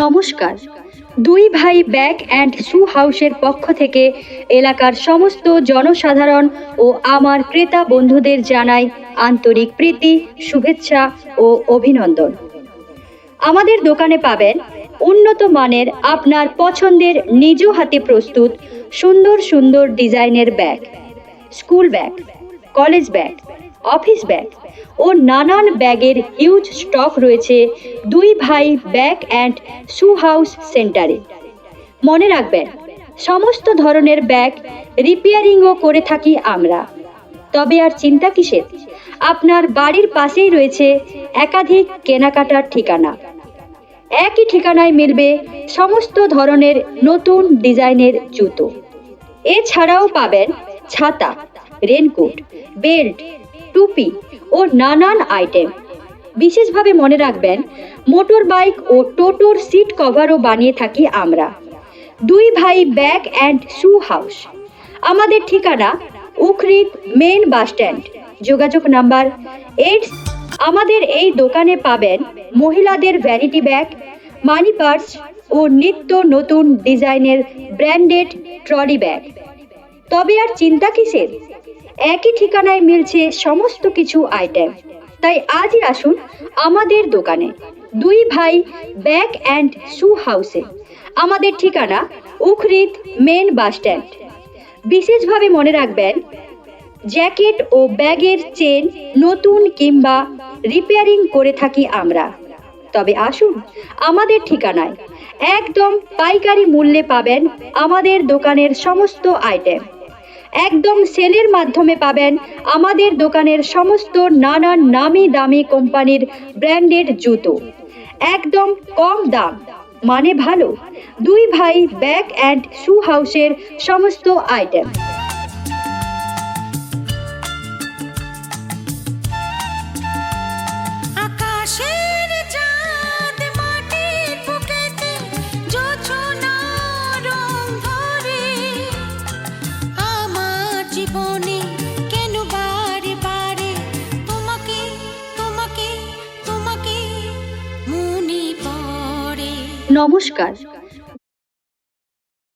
নমস্কার। দুই ভাই ব্যাগ অ্যান্ড শু হাউসের পক্ষ থেকে এলাকার সমস্ত জনসাধারণ ও আমার ক্রেতা বন্ধুদের জানাই আন্তরিক প্রীতি, শুভেচ্ছা ও অভিনন্দন। আমাদের দোকানে পাবেন উন্নত মানের আপনার পছন্দের নিজ হাতে প্রস্তুত সুন্দর সুন্দর ডিজাইনের bag, school bag, college bag, office bag ও নানান ব্যাগের হিউজ স্টক রয়েছে দুই ভাই ব্যাগ অ্যান্ড শু হাউস সেন্টারে। মনে রাখবেন, সমস্ত ধরনের ব্যাগ রিপেয়ারিংও করে থাকি আমরা। তবে আর চিন্তা কিসের, আপনার বাড়ির পাশেই রয়েছে একাধিক কেনাকাটার ঠিকানা। একই ঠিকানায় মিলবে সমস্ত ধরনের নতুন ডিজাইনের জুতো। এছাড়াও পাবেন ছাতা, রেনকোট, বেল্ট, টুপি ও নানান আইটেম। বিশেষভাবে মনে রাখবেন, মোটর বাইক ও টোটোর সিট কভারও বানিয়ে থাকি আমরা। দুই ভাই ব্যাগ অ্যান্ড শু হাউস। আমাদের ঠিকানা উখরিদ মেন বাস স্ট্যান্ড, যোগাযোগ নাম্বার 8। আমাদের এই দোকানে পাবেন মহিলাদের ভ্যানিটি ব্যাগ, মানি পার্স ও নিত্য নতুন ডিজাইনের ব্র্যান্ডেড ট্রলি ব্যাগ। তবে আর চিন্তা কিসের, একই ঠিকানায় মিলছে সমস্ত কিছু আইটেম। তাই আজই আসুন আমাদের দোকানে, দুই ভাই ব্যাগ অ্যান্ড শু হাউসে। আমাদের ঠিকানা উখরিদ মেন বাস স্ট্যান্ড। বিশেষভাবে মনে রাখবেন, জ্যাকেট ও ব্যাগের চেন নতুন কিংবা রিপেয়ারিং করে থাকি আমরা। তবে আসুন আমাদের ঠিকানায়, একদম পাইকারি মূল্যে পাবেন আমাদের দোকানের সমস্ত আইটেম। একদম সেলের মাধ্যমে পাবেন আমাদের দোকানের সমস্ত নানান নামি দামি কোম্পানির ব্র্যান্ডেড জুতো, একদম কম দাম, মানে ভালো। দুই ভাই ব্যাগ অ্যান্ড শু হাউসের সমস্ত আইটেম। নমস্কার।